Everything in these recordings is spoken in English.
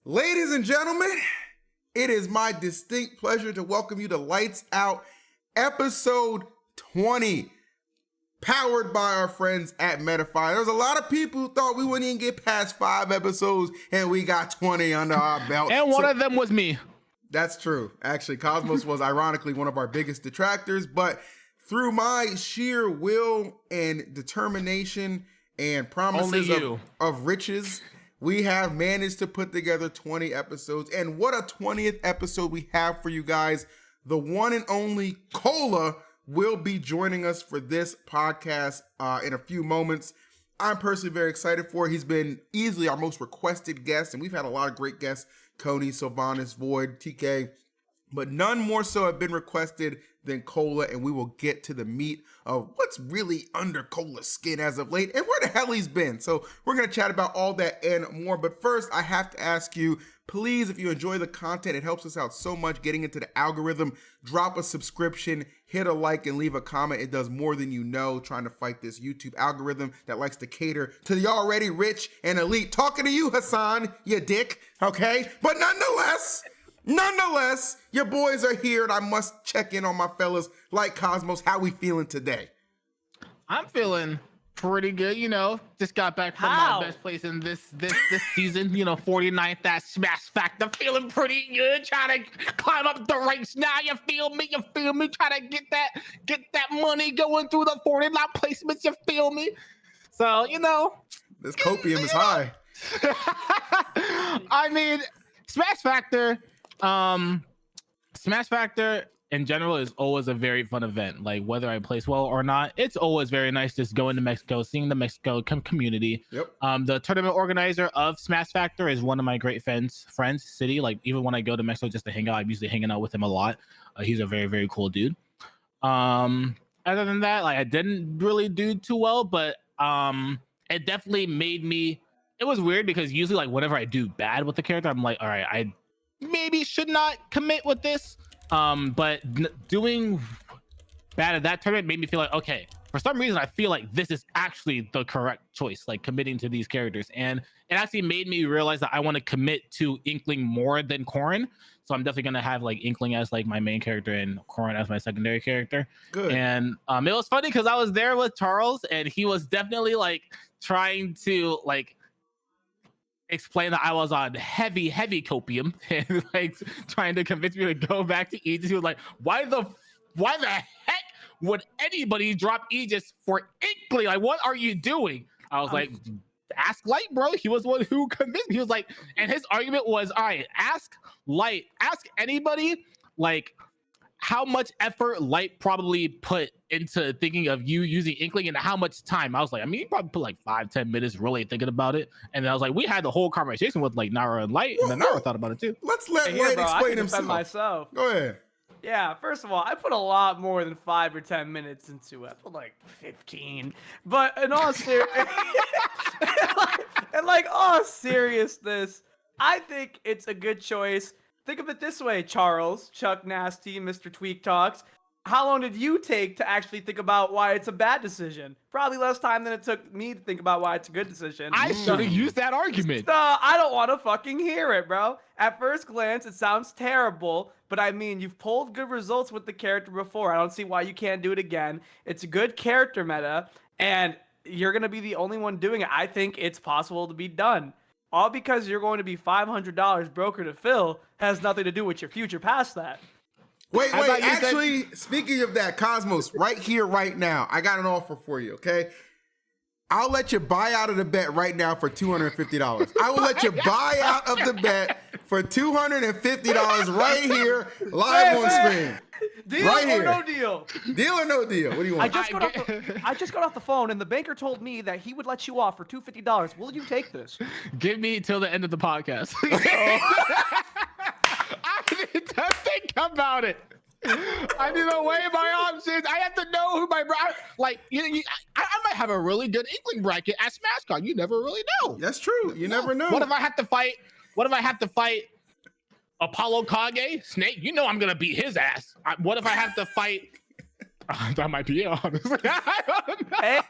Ladies and gentlemen, it is my distinct pleasure to welcome you to Lights Out, episode 20, powered by our friends at Metafy. There's a lot of people who thought we wouldn't even get past 5 episodes, and we got 20 under our belt. And one of them was me. That's true. Actually, Cosmos was ironically one of our biggest detractors, but through my sheer will and determination and promises of riches, we have managed to put together 20 episodes. And what a 20th episode we have for you guys. The one and only Cola will be joining us for this podcast in a few moments. I'm personally very excited for it. He's been easily our most requested guest, and we've had a lot of great guests, Coney, Sylvanas, Void, TK, but none more so have been requested than Cola, and we will get to the meat of what's really under Cola's skin as of late and where the hell he's been. So we're going to chat about all that and more. But first, I have to ask you, please, if you enjoy the content, it helps us out so much getting into the algorithm. Drop a subscription, hit a like, and leave a comment. It does more than you know, trying to fight this YouTube algorithm that likes to cater to the already rich and elite. Talking to you, Hassan, you dick, okay? But nonetheless, your boys are here, and I must check in on my fellas like Cosmos. How we feeling today? I'm feeling pretty good, just got back from my best place in this season, 49th, that Smash Factor, feeling pretty good, trying to climb up the ranks now, you feel me, trying to get that money going through the 49 placements, you feel me? So, this copium is high. I mean, Smash Factor in general is always a very fun event. Like, whether I place well or not, it's always very nice just going to Mexico, seeing the Mexico community. Yep. The tournament organizer of Smash Factor is one of my great friends, City. Like, even when I go to Mexico just to hang out, I'm usually hanging out with him a lot. He's a very, very cool dude. Other than that, like, I didn't really do too well, but it definitely made me. It was weird because usually, like, whenever I do bad with the character, I'm like, all right, I maybe should not commit with this. But doing bad at that tournament made me feel like, okay, for some reason I feel like this is actually the correct choice, like committing to these characters. And it actually made me realize that I want to commit to Inkling more than Corrin. So I'm definitely gonna have like Inkling as like my main character and Corrin as my secondary character. Good. And it was funny because I was there with Charles, and he was definitely like trying to like explain that I was on heavy Copium and like trying to convince me to go back to Aegis. He was like, why the heck would anybody drop Aegis for Inkling? Like, what are you doing? I was like, ask Light, bro. He was the one who convinced me. He was like, and his argument was, all right, ask Light, ask anybody like how much effort Light probably put into thinking of you using Inkling and how much time. I was like, I mean, he probably put like 5-10 minutes really thinking about it. And then I was like, we had the whole conversation with like Nara and Light, and then Nara thought about it too. Let's let Light explain himself. Myself. Go ahead. Yeah, first of all, I put a lot more than 5 or 10 minutes into it. I put like 15. But in all seriousness, all seriousness, I think it's a good choice. Think of it this way, Charles, Chuck Nasty, Mr. Tweak Talks. How long did you take to actually think about why it's a bad decision? Probably less time than it took me to think about why it's a good decision. I should have used that argument. I don't want to fucking hear it, bro. At first glance, it sounds terrible, but I mean, you've pulled good results with the character before. I don't see why you can't do it again. It's a good character meta, and you're going to be the only one doing it. I think it's possible to be done. All because you're going to be $500 broker to fill has nothing to do with your future past that. Wait, actually, speaking of that, Cosmos, right here, right now, I got an offer for you, okay? I'll let you buy out of the bet right now for $250. I will let you buy out of the bet for $250 right here, live on screen. Deal right or here. no deal? Deal or no deal? What do you want? I just got off the phone, and the banker told me that he would let you off for $250. Will you take this? Give me till the end of the podcast. I need to think about it. I need to weigh my options. I have to know who my like. I might have a really good Inkling bracket at SmashCon. You never really know. That's true. You never know. What if I have to fight? What if I have to fight Apollo Kage Snake? You know I'm gonna beat his ass. What if I have to fight That might be it, honestly. I don't know. Hey,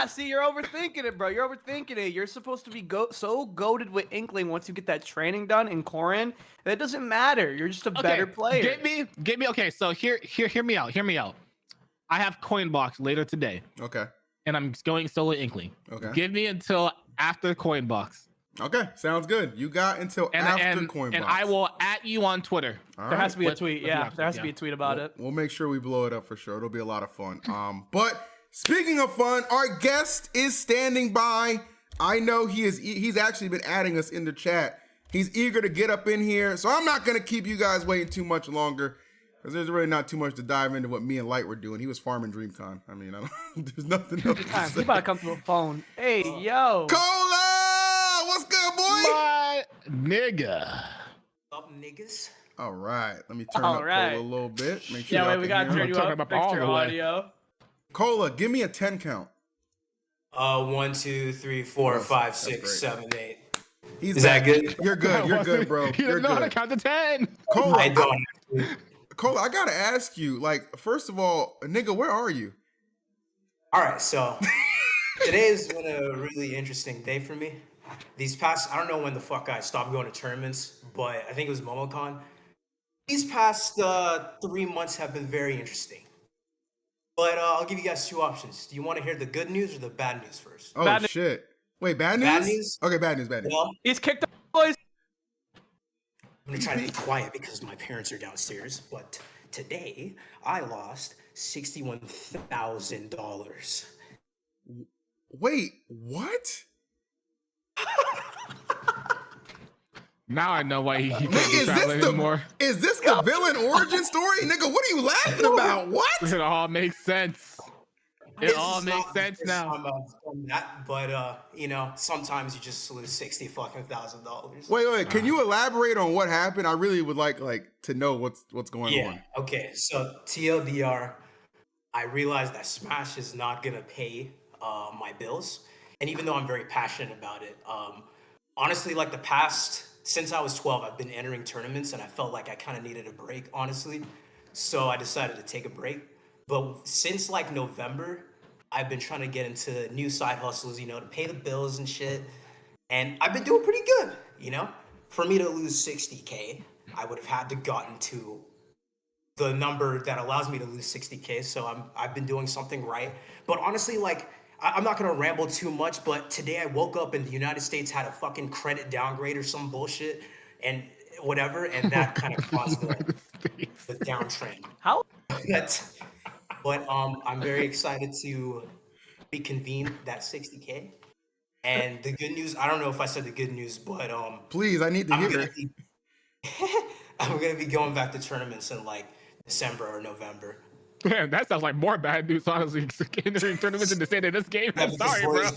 see, you're overthinking it, bro. You're overthinking it. You're supposed to be so goated with Inkling once you get that training done in Korin. That doesn't matter. You're just a better player. Get me. Okay, so hear me out. Hear me out. I have Coinbox later today. Okay. And I'm going solo Inkling. Okay. Give me until after Coinbox. Okay, sounds good. You got until after Coinbox. And I will at you on Twitter. There has to be a tweet. Yeah, there has to be a tweet about it. We'll make sure we blow it up for sure. It'll be a lot of fun. But speaking of fun, our guest is standing by. I know he's actually been adding us in the chat. He's eager to get up in here. So I'm not gonna keep you guys waiting too much longer, because there's really not too much to dive into what me and Light were doing. He was farming DreamCon. I mean, there's nothing else to say. You about to come through a phone. Hey, yo. Cola! What's good, boy? My nigga. Up, niggas. All right. Let me turn up Cola a little bit. Make sure wait, we got to turn you up. Fix your audio. Cola, give me a 10 count. 1, 2, 3, 4, 5, 6, 7, 8. Is that good? You're good. You're good, bro. He doesn't know how to count to 10. Cola, I don't. Cola, I gotta ask you, like, first of all, nigga, where are you? All right, so today has been a really interesting day for me. These past, I don't know when the fuck I stopped going to tournaments, but I think it was MomoCon. These past 3 months have been very interesting. But I'll give you guys two options. Do you want to hear the good news or the bad news first? Oh, shit. Wait, bad news? Bad news? Okay, bad news. Well, he's kicked the boys. I'm going to try to be quiet because my parents are downstairs. But today, I lost $61,000. Wait, what? Now I know why he can't be traveling anymore. Is this the villain origin story? Nigga, what are you laughing about? What? It all makes sense. It all makes sense now. But you know, sometimes you just lose $60,000. Wait. Can you elaborate on what happened? I really would like to know what's going on. Okay. So TLDR, I realized that Smash is not gonna pay my bills, and even though I'm very passionate about it, honestly, like since I was 12, I've been entering tournaments, and I felt like I kind of needed a break, honestly. So I decided to take a break. But since like November, I've been trying to get into new side hustles, you know, to pay the bills and shit. And I've been doing pretty good, you know? For me to lose 60K, I would have had to gotten to the number that allows me to lose 60K. So I've been doing something right. But honestly, like, I'm not gonna ramble too much, but today I woke up and the United States had a fucking credit downgrade or some bullshit and whatever, and that kind of caused the downtrend. How? But I'm very excited to reconvene that 60K. And the good news, I don't know if I said the good news, but please, I need to hear it. I'm gonna be going back to tournaments in like December or November. Man, that sounds like more bad news, honestly. Entering tournaments in the state of this game. I'm sorry, bro.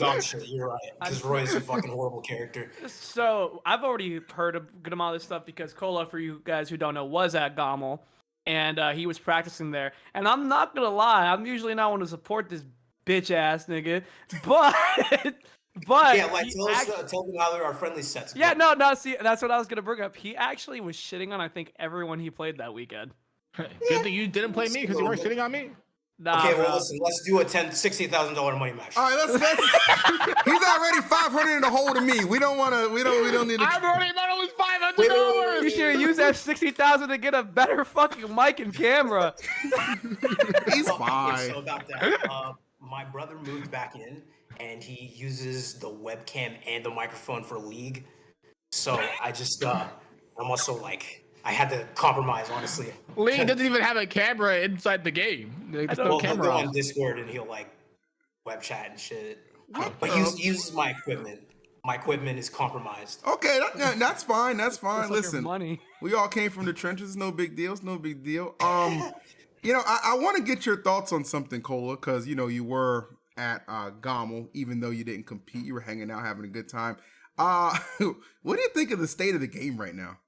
You're right. Because Roy's a fucking horrible character. So I've already heard a good amount of this stuff because Cola, for you guys who don't know, was at GOML, and he was practicing there. And I'm not gonna lie, I'm usually not one to support this bitch ass nigga, but yeah, like tell them how our friendly sets. Yeah, no. See, that's what I was gonna bring up. He actually was shitting on I think everyone he played that weekend. Good thing you didn't play me because you weren't shitting on me. Nah, okay, well, listen, let's do a $60,000 money match. All right, let's he's already 500 in the hole to me. We don't need to. I've already thought it was $500. You should use that 60,000 to get a better fucking mic and camera. He's fine. So about that, my brother moved back in, and he uses the webcam and the microphone for League. So I just, I'm also like, I had to compromise, honestly. League doesn't even have a camera inside the game. There's no camera on Discord, and he'll like web chat and shit. But he uses my equipment. My equipment is compromised. Okay, that's fine. That's fine. Listen, money. We all came from the trenches. No big deal. It's no big deal. You know, I want to get your thoughts on something, Cola, because you know you were at GOML, even though you didn't compete. You were hanging out, having a good time. What do you think of the state of the game right now?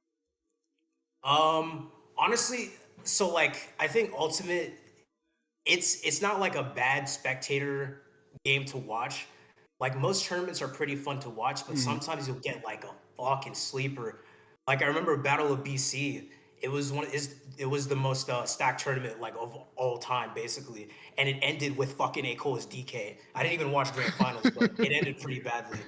Honestly, so like I think Ultimate, it's not like a bad spectator game to watch. Like most tournaments are pretty fun to watch, but sometimes you'll get like a fucking sleeper. Like I remember Battle of BC. It was the most stacked tournament like of all time, basically, and it ended with fucking Acola's DK. I didn't even watch grand finals, but it ended pretty badly.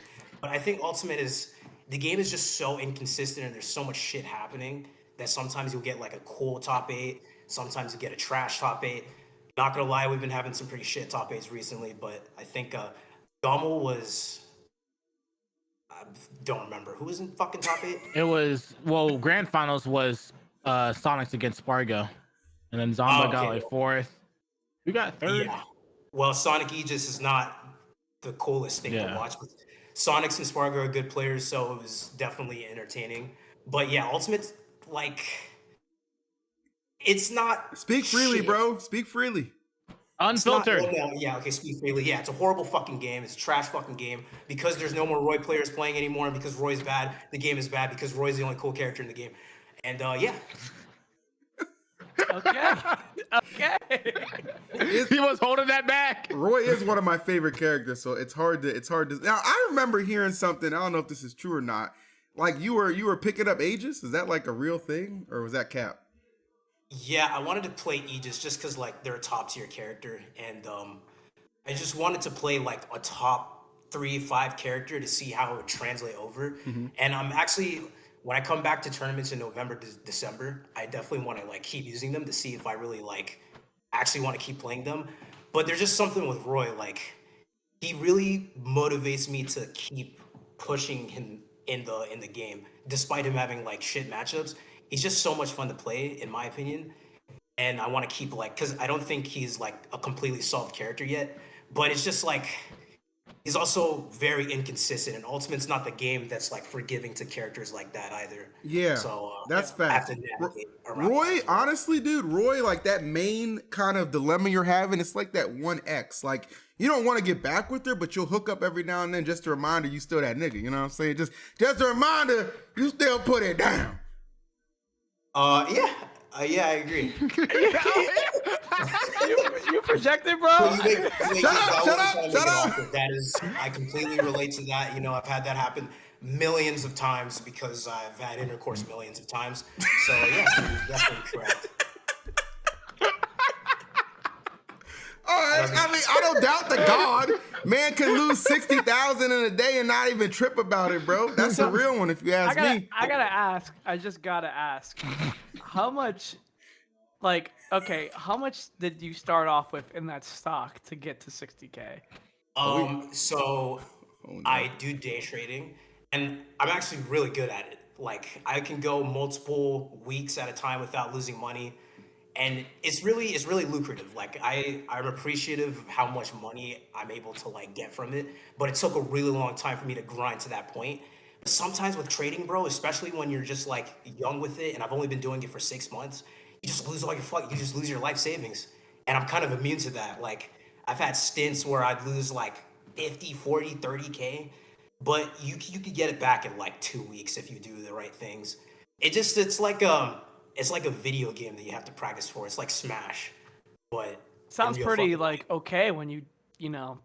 But I think Ultimate is the game is just so inconsistent, and there's so much shit happening that sometimes you'll get like a cool top 8, sometimes you get a trash top 8. Not gonna lie, we've been having some pretty shit top 8s recently, but I think Gommel was. I don't remember who was in fucking top 8. It was grand finals was Sonics against Spargo, and then Zomba got like 4th. Who got 3rd? Yeah. Well, Sonic Aegis is not the coolest thing to watch, but Sonics and Spargo are good players, so it was definitely entertaining. But yeah, Ultimate, like, it's not. Speak freely, bro. Speak freely. Unfiltered. Speak freely. Yeah, it's a horrible fucking game. It's a trash fucking game. Because there's no more Roy players playing anymore, and because Roy's bad, the game is bad because Roy's the only cool character in the game. And yeah. Okay. He was holding that back. Roy is one of my favorite characters, so it's hard to. Now I remember hearing something. I don't know if this is true or not. Like you were picking up Aegis. Is that like a real thing, or was that cap? Yeah, I wanted to play Aegis just because like they're a top tier character, and I just wanted to play like a top 3-5 character to see how it would translate over. Mm-hmm. And I'm actually, when I come back to tournaments in November, December, I definitely want to like keep using them to see if I really like actually want to keep playing them. But there's just something with Roy, like he really motivates me to keep pushing him in the game, despite him having like shit matchups. He's just so much fun to play, in my opinion. And I want to keep like, because I don't think he's like a completely solved character yet, but it's just like, he's also very inconsistent, and Ultimate's not the game that's like forgiving to characters like that either. Yeah, so that's fact. Roy, honestly, dude, Roy, like that main kind of dilemma you're having, it's like that 1X. Like you don't want to get back with her, but you'll hook up every now and then just a reminder you still that nigga. You know what I'm saying? Just a reminder you still put it down. Yeah, I agree. you projected, bro. Shut up. That is, I completely relate to that. You know, I've had that happen millions of times because I've had intercourse millions of times. So yeah, you're definitely correct. All right, I mean, I don't doubt the God. Man can lose 60,000 in a day and not even trip about it, bro. That's a real one if you ask me. I gotta ask. I just gotta ask. How much, like, okay, how much did you start off with in that stock to get to 60K? I do day trading, and I'm actually really good at it. Like, I can go multiple weeks at a time without losing money. And it's really lucrative. Like I'm appreciative of how much money I'm able to like get from it, but it took a really long time for me to grind to that point. But sometimes with trading, bro, especially when you're just like young with it, and I've only been doing it for 6 months, you just lose you just lose your life savings. And I'm kind of immune to that. Like I've had stints where I'd lose like 50, 40, 30K, but you could get it back in like 2 weeks if you do the right things. It's like a video game that you have to practice for. It's like Smash, but sounds pretty like okay when you know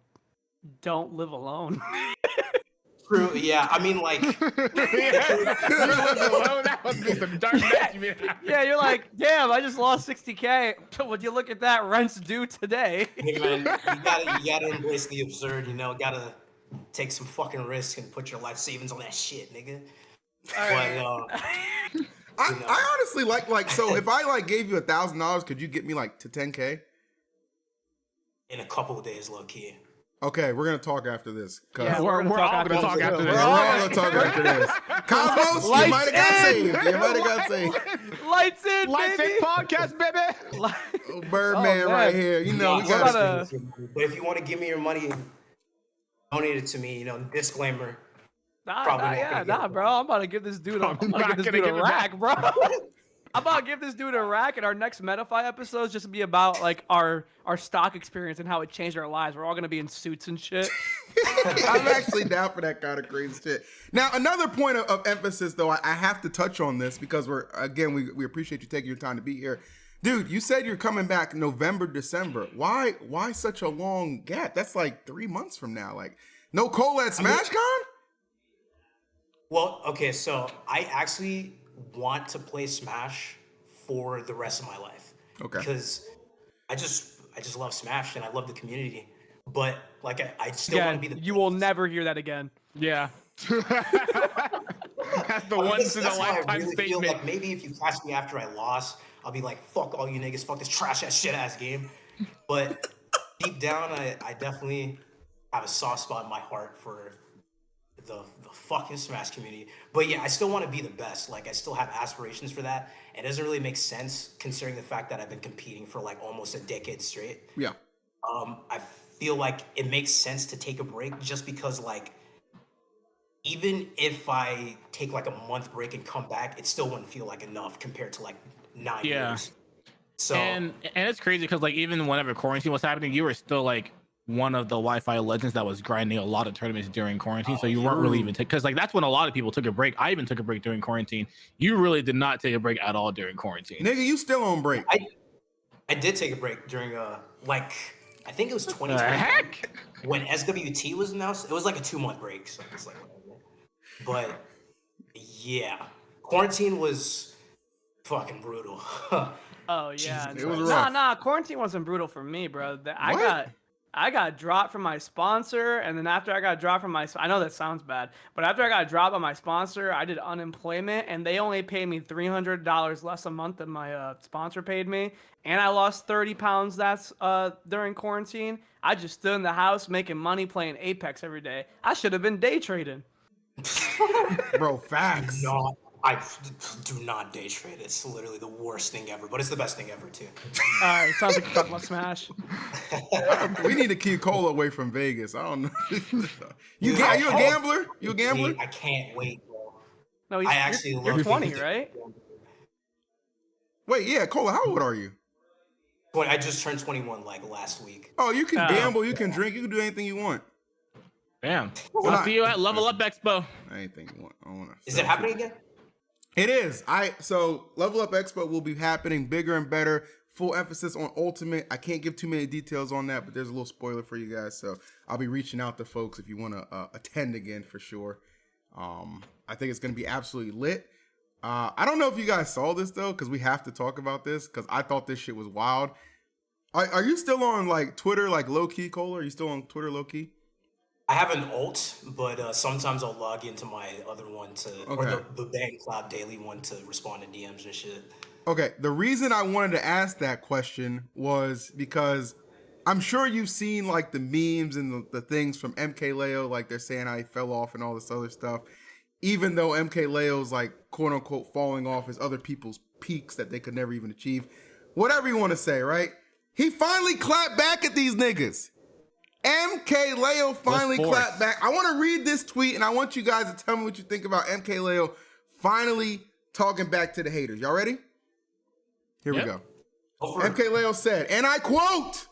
don't live alone. True. Yeah. I mean, like. That must be some dark magic. Yeah, you're like, damn, I just lost 60K. Would you look at that? Rent's due today. Hey man, you gotta embrace the absurd. You know, gotta take some fucking risks and put your life savings on that shit, nigga. I honestly like so if I like gave you $1,000, could you get me like to 10K? In a couple of days, low key. Okay, we're gonna talk after this. Yeah, we're all gonna talk after this. We're all gonna talk after this. Cosmos, you might have got saved. You might have got saved. Lights in, Lights baby. in podcast, baby. Birdman right here. You know, we gotta. But if you want to give me your money, donate it to me. You know, disclaimer. Nah, bro. I'm about to give this dude a rack, bro. I'm about to give this dude a rack, and our next Metafy episode is just be about like our stock experience and how it changed our lives. We're all gonna be in suits and shit. I'm actually down for that kind of crazy shit. Now, another point of emphasis, though, I have to touch on this because we appreciate you taking your time to be here. Dude, you said you're coming back November, December. Why such a long gap? That's like 3 months from now. Like, no KOLA'S SmashCon? Well, okay, so I actually want to play Smash for the rest of my life. Okay. Because I just love Smash and I love the community. But like I still want to be the You will never hear that again. Yeah. That's the once in a lifetime I really statement. feel like maybe if you catch me after I lost, I'll be like, fuck all you niggas, fuck this trash ass shit ass game. But deep down, I definitely have a soft spot in my heart for the fucking Smash community. But yeah, I still want to be the best. Like I still have aspirations for that. It doesn't really make sense considering the fact that I've been competing for like almost a decade straight. Yeah. I feel like it makes sense to take a break just because like even if I take like a month break and come back, it still wouldn't feel like enough compared to like 9 years. So and it's crazy because like even whenever quarantine was happening, you were still like one of the Wi-Fi legends that was grinding a lot of tournaments during quarantine. So you weren't really even because like that's when a lot of people took a break. I even took a break during quarantine. You really did not take a break at all during quarantine. Nigga, you still on break. I did take a break during like I think it was 2020 heck? when SWT was announced. It was like a 2-month break, so it's like whatever. But yeah, quarantine was fucking brutal. Oh yeah, Jesus, it was rough. Nah, quarantine wasn't brutal for me, bro. I got dropped from my sponsor, and then after I got dropped from my, I know that sounds bad, but after I got dropped by my sponsor, I did unemployment, and they only paid me $300 less a month than my sponsor paid me, and I lost 30 pounds. That's during quarantine. I just stood in the house making money playing Apex every day. I should have been day trading. Bro, facts. I do not day trade. It's literally the worst thing ever, but it's the best thing ever too. All right, sounds like you're talking about Smash. We need to keep Cola away from Vegas. I don't know. You a gambler? You a gambler? I can't wait, bro. No, you're 20, right? Wait, yeah, Cola, how old are you? I just turned 21 like last week. Oh, you can gamble, you can drink, you can do anything you want. Damn. I'll see you at Level Up Expo. Anything you want. I wanna Is it happening again? It is. So Level Up Expo will be happening bigger and better. Full emphasis on Ultimate. I can't give too many details on that, but there's a little spoiler for you guys. So I'll be reaching out to folks if you want to attend again for sure. I think it's going to be absolutely lit. I don't know if you guys saw this though, because we have to talk about this because I thought this shit was wild. Are you still on like Twitter, like low key, Cola? Are you still on Twitter low key? I have an alt, but sometimes I'll log into my other one or the Bang Cloud Daily one to respond to DMs and shit. Okay, the reason I wanted to ask that question was because I'm sure you've seen like the memes and the things from MKLeo, like they're saying how he fell off and all this other stuff. Even though MKLeo's like quote unquote falling off as other people's peaks that they could never even achieve. Whatever you want to say, right? He finally clapped back at these niggas. MKLeo finally clapped back. I want to read this tweet and I want you guys to tell me what you think about MKLeo finally talking back to the haters. Y'all ready? Here we go. MKLeo said, and I quote,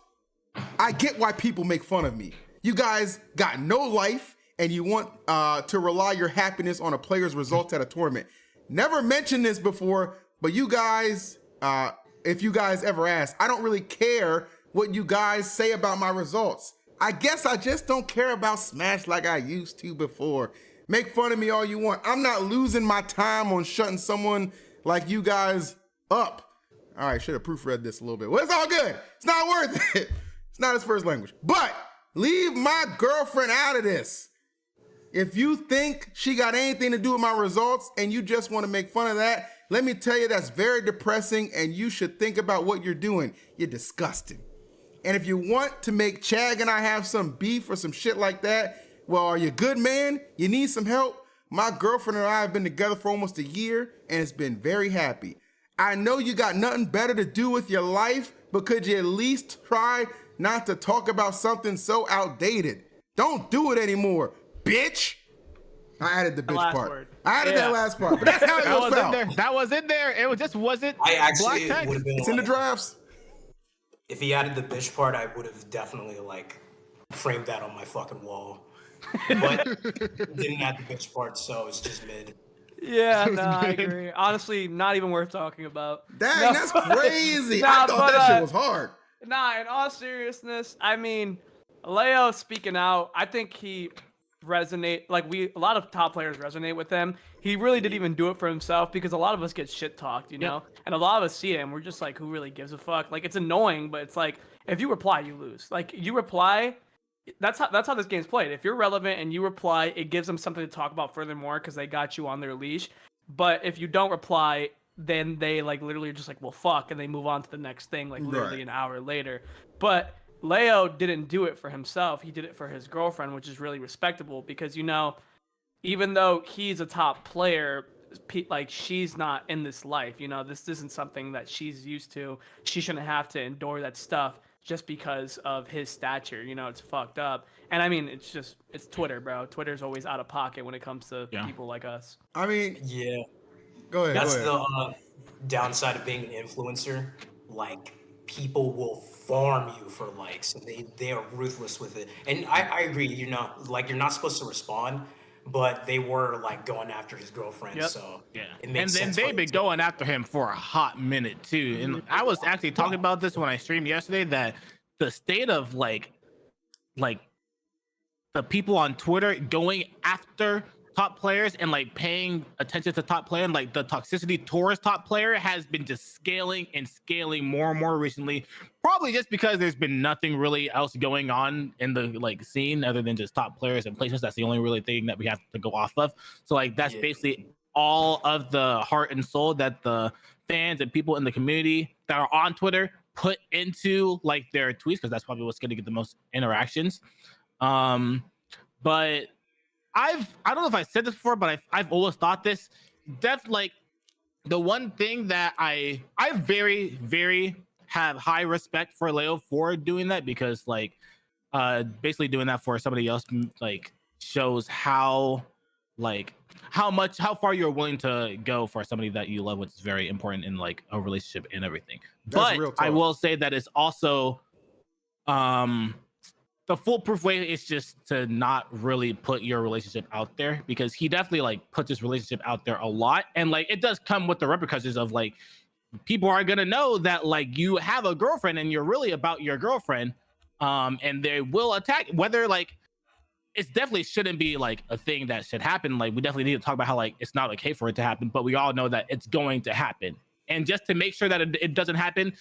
"I get why people make fun of me. You guys got no life and you want to rely your happiness on a player's results at a tournament. Never mentioned this before, but you guys, if you guys ever ask, I don't really care what you guys say about my results. I guess I just don't care about Smash like I used to before. Make fun of me all you want. I'm not losing my time on shutting someone like you guys up." All right, should have proofread this a little bit. Well, it's all good. It's not worth it. It's not his first language. But leave my girlfriend out of this. If you think she got anything to do with my results and you just want to make fun of that, let me tell you that's very depressing and you should think about what you're doing. You're disgusting. And if you want to make Chag and I have some beef or some shit like that, well, are you a good man? You need some help? My girlfriend and I have been together for almost a year and it's been very happy. I know you got nothing better to do with your life, but could you at least try not to talk about something so outdated? Don't do it anymore, bitch. I added the bitch part. I added that last part, but that's how it was felt. That was in there. It just wasn't I actually black would have been It's in the drafts. If he added the bitch part, I would have definitely like framed that on my fucking wall. But he didn't add the bitch part, so it's just mid. Yeah, no, I agree. Honestly, not even worth talking about. Dang, that's crazy. I thought that shit was hard. Nah, in all seriousness, I mean, Leo speaking out, I think he resonate. Like a lot of top players resonate with him. He really didn't even do it for himself because a lot of us get shit talked, you know, and a lot of us see it and we're just like, who really gives a fuck? Like it's annoying, but it's like if you reply, you lose. Like you reply. That's how this game's played. If you're relevant and you reply, it gives them something to talk about furthermore because they got you on their leash. But if you don't reply, then they like literally are just like, well, fuck, and they move on to the next thing like literally an hour later. But Leo didn't do it for himself. He did it for his girlfriend, which is really respectable because, you know, even though he's a top player, like she's not in this life. You know, this isn't something that she's used to. She shouldn't have to endure that stuff just because of his stature. You know, it's fucked up. And I mean, it's Twitter, bro. Twitter's always out of pocket when it comes to people like us. I mean, yeah. Go ahead. That's the downside of being an influencer. Like, people will farm you for likes. They are ruthless with it. And I agree, you know, like you're not supposed to respond, but they were like going after his girlfriend. So it makes sense. And then they've been going after him for a hot minute too. And I was actually talking about this when I streamed yesterday, that the state of like the people on Twitter going after top players and like paying attention to top player and like the toxicity towards top player has been just scaling more and more recently, probably just because there's been nothing really else going on in the like scene other than just top players and placements. That's the only really thing that we have to go off of. So like that's basically all of the heart and soul that the fans and people in the community that are on Twitter put into like their tweets, because that's probably what's going to get the most interactions. But I don't know if I said this before, but I've always thought this. Like the one thing that I very, very have high respect for Leo for doing that, because like basically doing that for somebody else like shows how far you're willing to go for somebody that you love, which is very important in like a relationship and everything. That's but I will say that it's also the foolproof way is just to not really put your relationship out there, because he definitely like puts his relationship out there a lot, and like it does come with the repercussions of like people are gonna know that like you have a girlfriend and you're really about your girlfriend, and they will attack. Whether like it definitely shouldn't be like a thing that should happen. Like we definitely need to talk about how like it's not okay for it to happen, but we all know that it's going to happen. And just to make sure that it doesn't happen,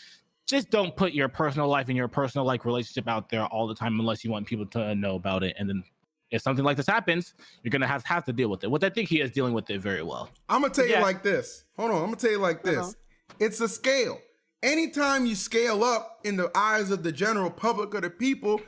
just don't put your personal life and your personal like relationship out there all the time unless you want people to know about it. And then if something like this happens, you're gonna have to deal with it. Which I think he is dealing with it very well. I'm gonna tell you like this. Hold on, I'm gonna tell you like this. It's a scale. Anytime you scale up in the eyes of the general public or the people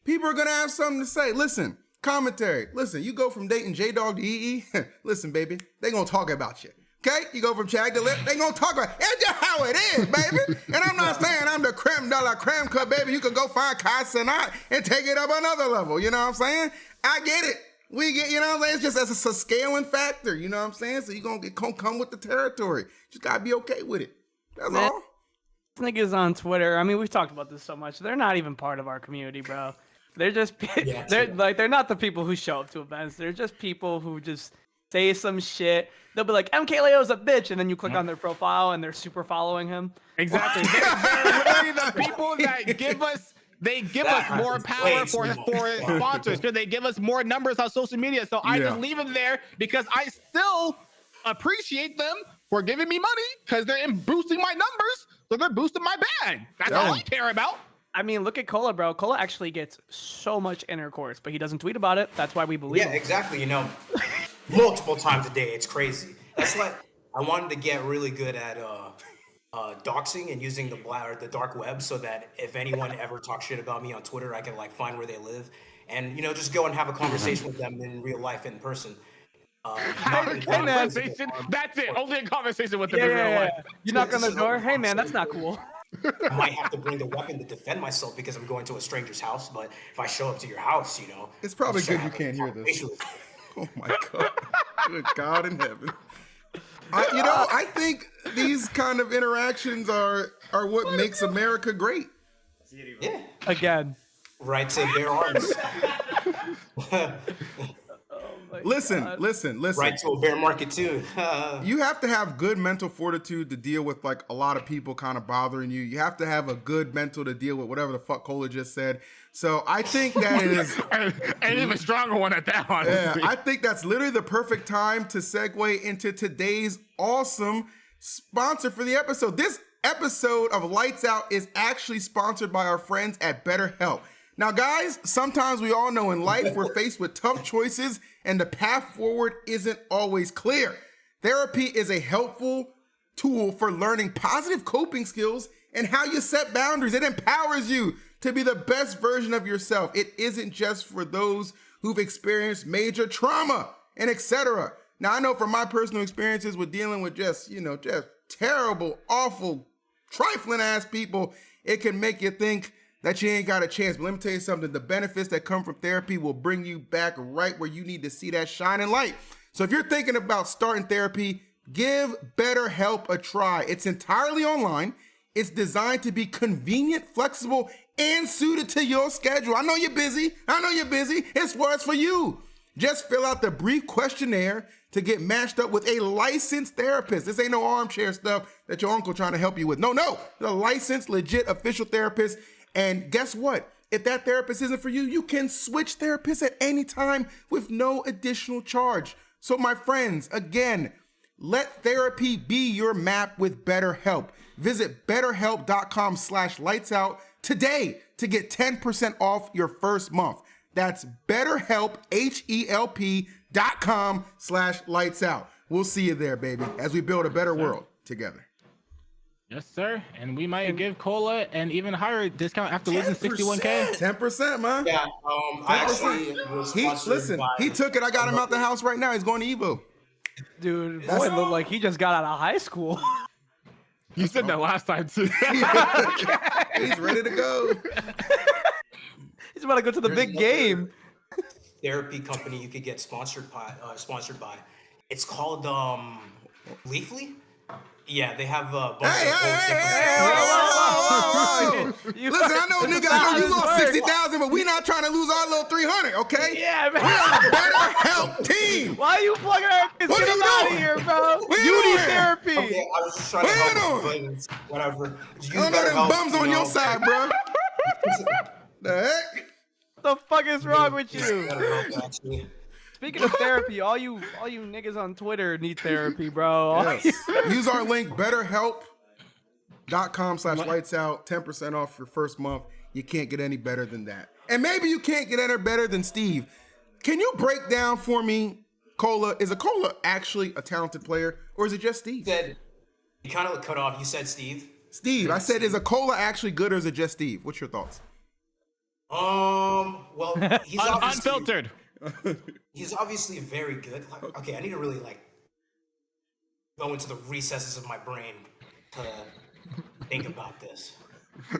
are gonna have something to say. Listen, commentary. Listen, you go from dating J-Dog to EE. Listen, baby, they gonna talk about you. Okay, you go from Chag to Lip, they gonna talk about it. It's just how it is, baby. And I'm not saying I'm the creme de la creme cut, baby. You can go find Kai Cenat and take it up another level. You know what I'm saying? I get it. We get, you know what I'm saying? It's just as a scaling factor. You know what I'm saying? So you're gonna come with the territory. Just gotta be okay with it. That's all. Niggas on Twitter. I mean, we've talked about this so much. They're not even part of our community, bro. They're just they're not the people who show up to events. They're just people who just say some shit. They'll be like, MKLeo's a bitch, and then you click on their profile and they're super following him. Exactly. They're really the people that give us more power for sponsors, because they give us more numbers on social media. So I just leave them there because I still appreciate them for giving me money, because they're boosting my numbers, so they're boosting my bag. That's all I care about. I mean, look at Cola, bro. Cola actually gets so much intercourse, but he doesn't tweet about it. That's why we believe him. Yeah, exactly. You know, multiple times a day. It's crazy. That's like, I wanted to get really good at doxing and using the dark web, so that if anyone ever talks shit about me on Twitter, I can like find where they live and, you know, just go and have a conversation with them in real life, in person. That's it. Only a conversation with them in real life. You knock on the door. Hey, man, that's not cool. I might have to bring the weapon to defend myself because I'm going to a stranger's house, but if I show up to your house, you know, it's probably good you can't hear this. Oh my God. Good God in heaven. I think these kind of interactions are what makes America great. Yeah. Again. Right to bear arms. Oh my listen. Right to a bear market too. You have to have good mental fortitude to deal with like a lot of people kind of bothering you. You have to have a good mental to deal with whatever the fuck Cola just said. So I think that it is an even stronger one at that one. Yeah, I think that's literally the perfect time to segue into today's awesome sponsor for the episode. This episode of Lights Out is actually sponsored by our friends at BetterHelp. Now, guys, sometimes we all know in life we're faced with tough choices and the path forward isn't always clear. Therapy is a helpful tool for learning positive coping skills and how you set boundaries. It empowers you to be the best version of yourself. It isn't just for those who've experienced major trauma and etc. Now, I know from my personal experiences with dealing with just terrible, awful, trifling ass people, it can make you think that you ain't got a chance. But let me tell you something, the benefits that come from therapy will bring you back right where you need to see that shining light. So if you're thinking about starting therapy, give BetterHelp a try. It's entirely online. It's designed to be convenient, flexible, and suited to your schedule. I know you're busy. It's what's for you. Just fill out the brief questionnaire to get matched up with a licensed therapist. This ain't no armchair stuff that your uncle trying to help you with. No. A licensed, legit, official therapist. And guess what? If that therapist isn't for you, you can switch therapists at any time with no additional charge. So my friends, again, let therapy be your map with BetterHelp. Visit betterhelp.com/lightsout today to get 10% off your first month. That's BetterHelp, HELP.com/lightsout. We'll see you there, baby, as we build a better world together. Yes, sir. And we might give Cola an even higher discount after losing 61K. 10%, man. Yeah, I actually was he took it. I got him out the house right now. He's going to Evo. Dude, boy, it looked like he just got out of high school. You said that last time, too. He's ready to go. He's about to go to the big game. Therapy company you could get sponsored by. It's called Leafly. Yeah, they have a bunch Hey, listen, I know, nigga, I know you lost 60,000, but we not trying to lose our little 300, okay? Yeah, man. We are a BetterHelp team. Why are you plugging our kids? Get him out of here, bro. You need therapy. Okay, I was just trying to help you, but whatever. I don't know them bums on your side, bro. The heck? What the fuck is wrong with you? BetterHelp, actually. Speaking of therapy, all you niggas on Twitter need therapy, bro. Yes. Use our link, betterhelp.com/lightsout, 10% off your first month. You can't get any better than that. And maybe you can't get any better than Steve. Can you break down for me, Cola? Is Acola actually a talented player, or is it just Steve? You kind of cut off. You said Steve. Steve, I said, is Acola actually good, or is it just Steve? What's your thoughts? Well, he's obviously Unfiltered. He's obviously very good. Okay, I need to really go into the recesses of my brain to think about this.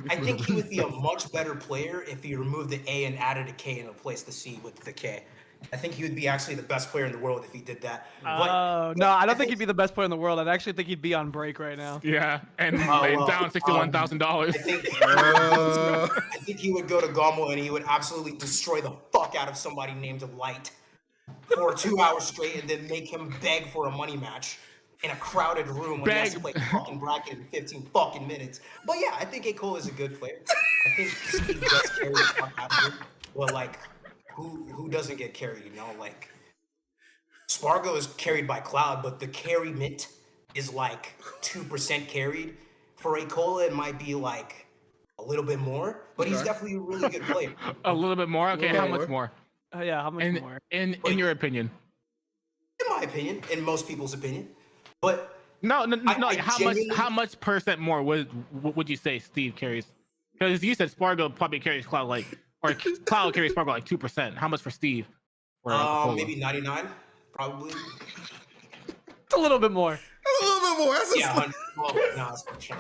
I think he would be a much better player if he removed the A and added a K and replaced the C with the K. I think he would be actually the best player in the world if he did that. No, I don't think he'd be the best player in the world. I actually think he'd be on break right now. Yeah, and down $61,000. I think he would go to Gomo and he would absolutely destroy the fuck out of somebody named Light for 2 hours straight and then make him beg for a money match in a crowded room when he has to play fucking bracket in 15 fucking minutes. But yeah, I think Acola is a good player. I think Steve does carry the fuck out of him. But who doesn't get carried, you know? Spargo is carried by Cloud, but the carry mint is 2% carried. For Acola, it might be a little bit more, but he's definitely a really good player. A little bit more? Okay, how much more? Yeah, how much more? In your opinion? In my opinion, in most people's opinion. But no. How much percent more would you say Steve carries? Because you said Spargo probably carries Cloud or Cloud carries Spargo 2%. How much for Steve? Maybe 99, probably. It's a little bit more. A little bit more. That's 100. Well, no, that's bullshit.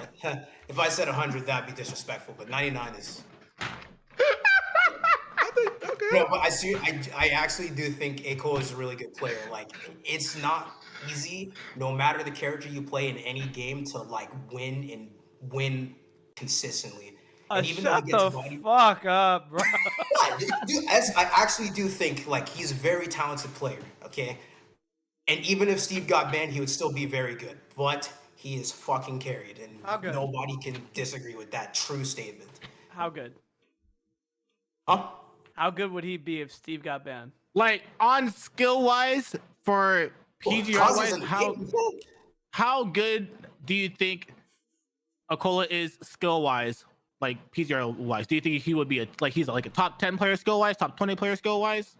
If I said 100, that'd be disrespectful. But 99 is. Okay. No, but I actually do think Acola is a really good player. It's not easy, no matter the character you play in any game, to win consistently. And even though he Shut gets the body, fuck up, bro. dude, as I actually do think like he's a very talented player. Okay, and even if Steve got banned, he would still be very good. But he is fucking carried, How and good? nobody can disagree with that true statement. How good? Huh? How good would he be if Steve got banned? Like on skill wise for PGR Causes wise, in the how game. how good do you think Acola is skill wise? Like PGR wise, do you think he would be he's like a top 10 player skill wise, top 20 player skill wise,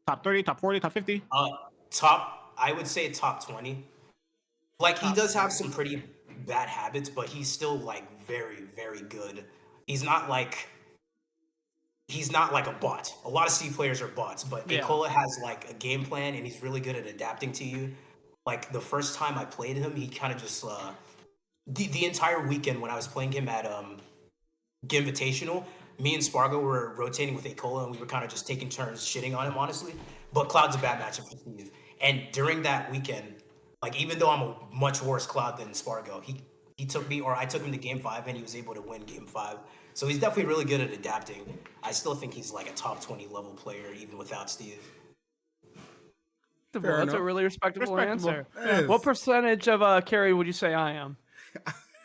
top 30, top 40, top 50? I would say top 20. Like he does have some pretty bad habits, but he's still like very, very good. He's not like a bot. A lot of C players are bots, but Yeah. Acola has like a game plan and he's really good at adapting to you. Like the first time I played him, he kind of just the entire weekend when I was playing him at Invitational, me and Spargo were rotating with Acola and we were kind of just taking turns shitting on him, honestly. But Cloud's a bad matchup for Steve. And during that weekend, like even though I'm a much worse Cloud than Spargo, he took me, or I took him to game 5 and he was able to win game 5. So he's definitely really good at adapting. I still think he's like a top 20 level player even without Steve. That's enough. a really respectable answer. Yes. What percentage of carry would you say I am?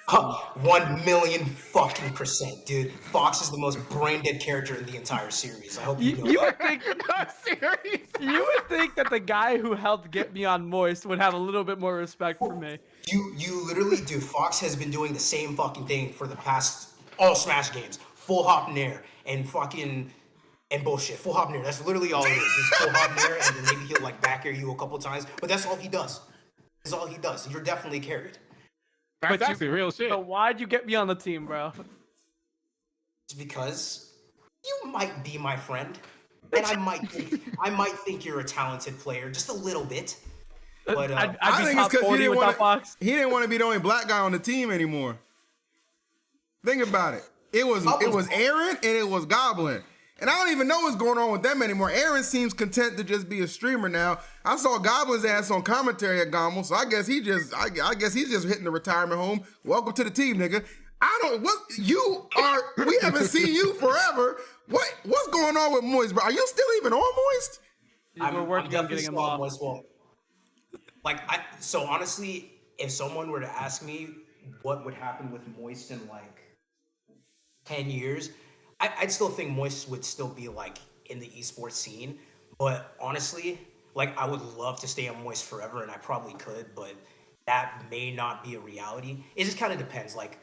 1 million fucking %, dude. Fox is the most brain dead character in the entire series. I hope you know You that. would think Serious? you would think that the guy who helped get me on Moist would have a little bit more respect for me. You literally do. Fox has been doing the same fucking thing for the past all Smash games. Full hop nair and fucking and bullshit. Full hop nair. That's literally all it is. It's full hop nair and then maybe he'll like back air you a couple times. But that's all he does. That's all he does. You're definitely carried. That's actually real shit. So why'd you get me on the team, bro? It's because you might be my friend. And I might think you're a talented player, just a little bit. But I'd I be think it's top because 40 without Fox. he didn't want to be the only black guy on the team anymore. Think about it. It was Aaron and it was Goblin. And I don't even know what's going on with them anymore. Aaron seems content to just be a streamer now. I saw Goblin's ass on commentary at Gommel, so I guess he's just hitting the retirement home. Welcome to the team, nigga. We haven't seen you forever. What's going on with Moist, bro? Are you still even on Moist? We're working on getting him off. So honestly, if someone were to ask me what would happen with Moist in like 10 years, I'd still think Moist would still be like in the esports scene. But honestly, like I would love to stay on Moist forever, and I probably could, but that may not be a reality. It just kind of depends. Like,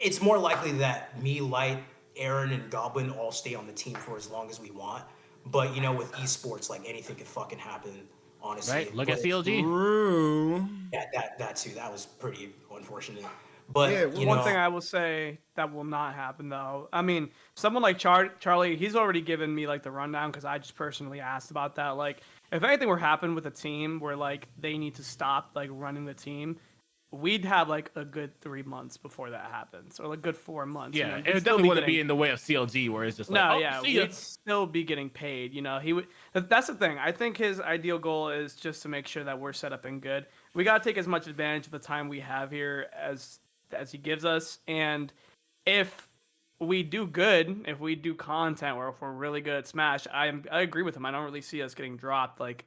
it's more likely that me, Light, Aaron, and Goblin all stay on the team for as long as we want. But you know, with esports, like anything could fucking happen. Honestly, Right? Look at But- CLG. True. Yeah, that too. That was pretty unfortunate. But Yeah, you One know, thing I will say that will not happen though. I mean, someone like Charlie, he's already given me like the rundown because I just personally asked about that. Like, if anything were happen with a team where like they need to stop like running the team, we'd have like a good 3 months before that happens, or like good 4 months. Yeah, we'd it still definitely wouldn't getting- be in the way of CLG, where it's just like, No, oh, yeah, see ya. we'd still be getting paid. You know, he would. That's the thing. I think his ideal goal is just to make sure that we're set up and good. We gotta take as much advantage of the time we have here as he gives us, and if we do good, if we do content, or if we're really good at Smash, I agree with him. I don't really see us getting dropped like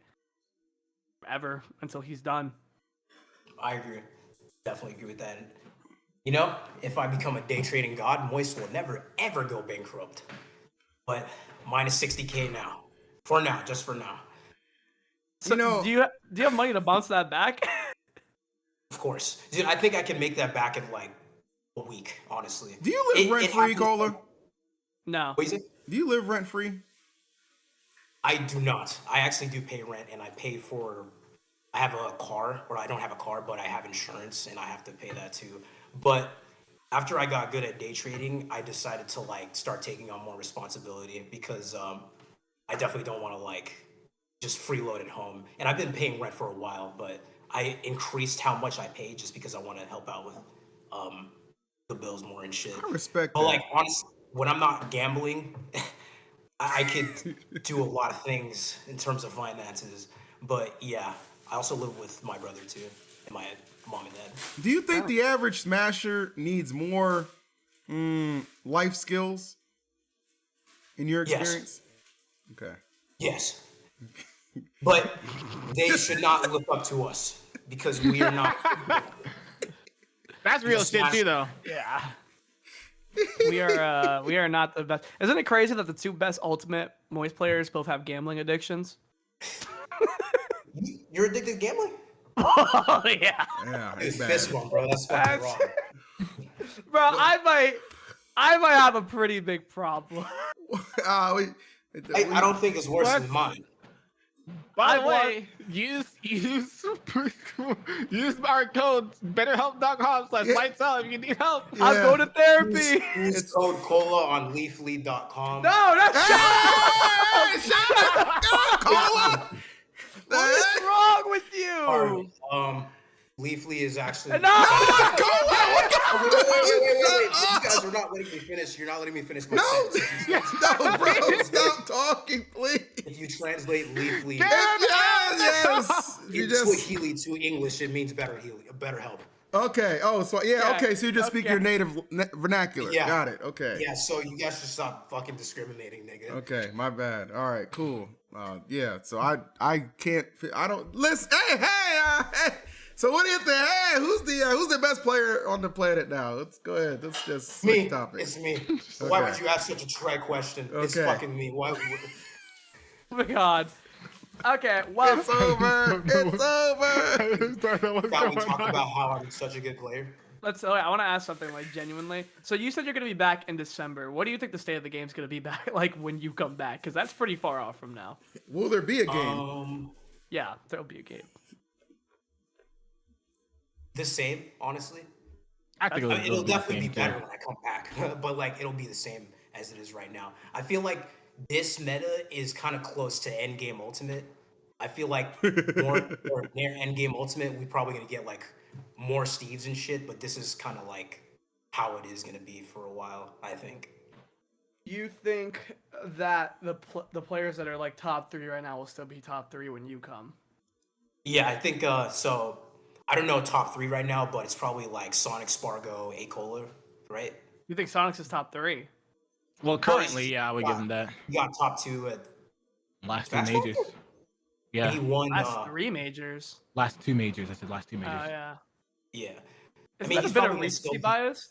ever until he's done. I agree. Definitely agree with that. And, you know, if I become a day trading god, Moist will never ever go bankrupt. But minus 60K now. For now, just for now. So You know- do you have money to bounce that back? Of course. Dude, I think I can make that back in like a week, honestly. Do you live rent free, happens- Cola? No. What is it? Do you live rent free? I do not. I actually do pay rent, and I pay for. I have a car, or I don't have a car, but I have insurance, and I have to pay that too. But after I got good at day trading, I decided to like start taking on more responsibility because I definitely don't want to like just freeload at home. And I've been paying rent for a while, but I increased how much I pay just because I want to help out with the bills more and shit. I respect But that. like honestly, when I'm not gambling, I could do a lot of things in terms of finances. But yeah, I also live with my brother too, and my mom and dad. Do you think the average smasher needs more Life skills in your experience? Yes. Okay. Yes. But they should not look up to us because we are not. That's real shit too, though. Yeah. We are not the best. Isn't it crazy that the two best ultimate Moist players both have gambling addictions? You're addicted to gambling? Oh yeah. Yeah, Dude, it's bad. this one, bro. That's fucking wrong. Bro, I might have a pretty big problem. I don't think it's worse than mine. By the way, use our code betterhelp.com/lights-out if you need help. Yeah. I'm going to therapy. Use code COLA on leafly.com. No, that's Hey, shut up! Cola! what is wrong with you? Leafly is actually. No! Wait. You guys are not letting me finish. You're not letting me finish my sentence. No, bro, stop talking, please. If you translate Leafly Yes. You in just Swahili to English, it means better help. okay. Oh, so yeah, okay. So you just speak your native vernacular. Yeah. Got it. Okay. Yeah, so you guys should stop fucking discriminating, nigga. Okay, my bad. All right, cool. Yeah. So I can't. I don't listen. Hey. So what do you think? Hey, who's the best player on the planet now? Let's go ahead. Let's just switch topics. It's me. Why would you ask such a trite question? It's Okay. fucking me. Why? Oh my god. Okay, well, It's over. It's over. Thought we talk about how I'm such a good player. I want to ask something like genuinely. So you said you're going to be back in December. What do you think the state of the game is going to be back like when you come back? Because that's pretty far off from now. Will there be a game? Yeah, there'll be a game. The same, honestly. I think It'll definitely be better when I come back, but like it'll be the same as it is right now. I feel like this meta is kind of close to Endgame Ultimate. I feel like more near Endgame Ultimate, we're probably gonna get like more Steves and shit, but this is kind of like how it is gonna be for a while, I think. You think that the players that are like top 3 right now will still be top 3 when you come? Yeah, I think so. I don't know top 3 right now, but it's probably like Sonic, Spargo, Acola, right? You think Sonic's is top 3? Well, currently, yeah, I would give him that. You got top 2 at Last 2 Fast majors. Forward? Yeah. He won. Last 3 majors. Last 2 majors. I said last 2 majors. Oh yeah. Yeah. Is I mean, that a he's bit of probably recency still- bias?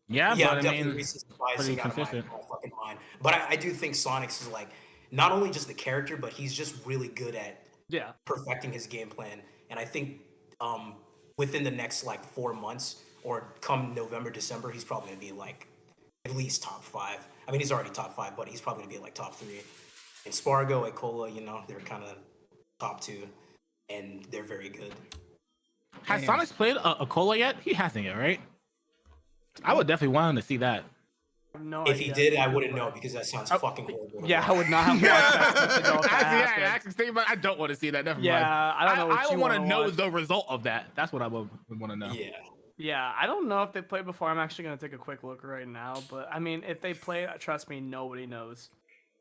Yeah, Yeah, but I definitely mean, recency bias pretty out of consistent. my fucking mind. But I do think Sonic's is like not only just the character, but he's just really good at Yeah. perfecting his game plan. And I think within the next like 4 months or come November, December, he's probably gonna be like at least top 5. I mean, he's already top 5, but he's probably gonna be like top 3. And Spargo, Acola, you know, they're kind of top 2, and they're very good. Has Sonic played Acola yet? He hasn't yet, right? I would definitely want him to see that. No If idea. he did, I wouldn't know because that sounds fucking horrible. to Yeah, watch. I would not have watched that to know if that Actually, happened. actually, think about it, I don't want to see that. Never mind. Yeah, I don't know what I you don't want to wanna know watch. the result of that. That's what I would want to know. Yeah. Yeah, I don't know if they played before. I'm actually gonna take a quick look right now. But I mean, if they play, trust me, nobody knows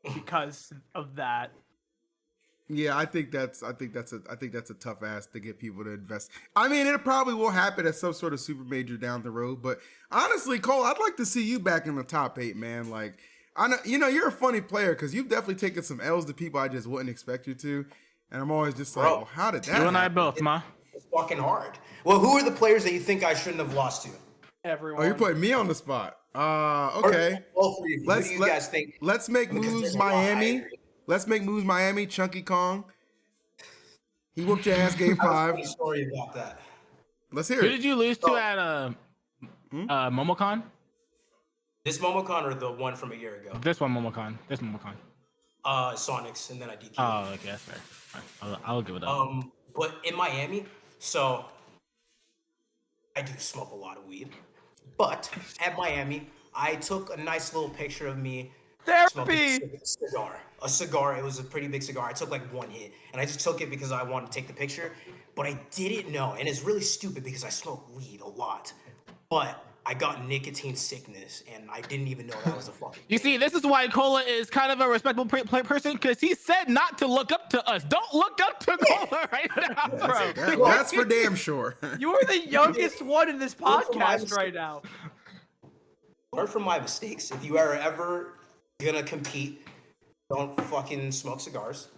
because of that. Yeah, I think that's a tough ask to get people to invest. I mean, it probably will happen at some sort of super major down the road, but honestly, Cole, I'd like to see you back in the top 8, man. Like, I know you're a funny player because you've definitely taken some L's to people I just wouldn't expect you to, and I'm always just like, Bro, well, how did that? You and I happen? both, ma. It's fucking hard. Well, who are the players that you think I shouldn't have lost to? Everyone. Oh, you're putting me on the spot. Okay. All 3 of you. Who do you guys think? Let's make Because moves there's a lot I Miami. agree. Let's make moves Miami. Chunky Kong. He whooped your ass game 5. Funny story about that. Let's hear Who it. did you lose to at Momocon? This Momocon or the one from a year ago? This one, Momocon. This Momocon. Sonics, and then I DQ. Oh, okay, that's fair. All right, I'll give it up. But in Miami, so I do smoke a lot of weed. But at Miami, I took a nice little picture of me smoking Therapy. a cigar. It was a pretty big cigar. I took like 1 hit, and I just took it because I wanted to take the picture. But I didn't know, and it's really stupid because I smoke weed a lot. But I got nicotine sickness, and I didn't even know that was a fucking You see, this is why Cola is kind of a respectable person because he said not to look up to us. Don't look up to Cola right now, bro. That's for damn sure. You are the youngest one in this Look for my podcast right now. learn from my mistakes. If you are ever gonna compete, don't fucking smoke cigars.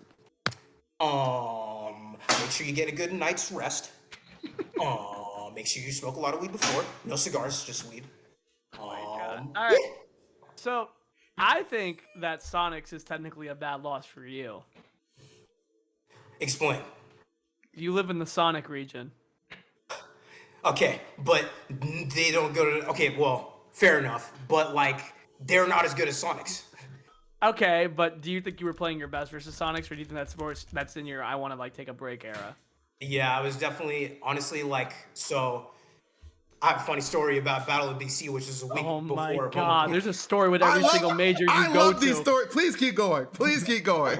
Make sure you get a good night's rest. Make sure you smoke a lot of weed before. No cigars, just weed. Oh my God. All right. So I think that Sonics is technically a bad loss for you. Explain. You live in the Sonic region. Okay, but they don't go to. Okay, well, fair enough. But like, they're not as good as Sonics. Okay, but do you think you were playing your best versus Sonics, or do you think that's in your I want to like take a break era? Yeah, I was definitely, honestly, like, so. I have a funny story about Battle of BC, which is a week before. Oh my God, there's a story with every single major you I go love to. these stories. Please keep going. Please keep going.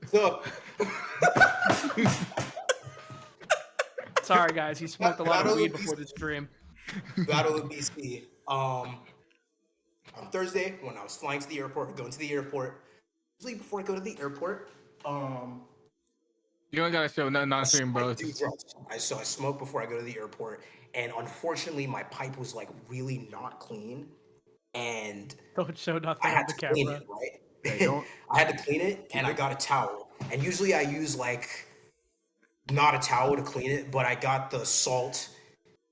So, sorry guys, he smoked a lot of Battle weed of before the stream. Battle of BC. On Thursday, when I was flying to the airport, going to the airport, usually before I go to the airport, You don't gotta show nothing on stream, bro. I smoke before I go to the airport, and unfortunately, my pipe was like really not clean, and Don't show I nothing on had the to clean camera. it, right? I had to clean it, and I got a towel. And usually, I use like not a towel to clean it, but I got the salt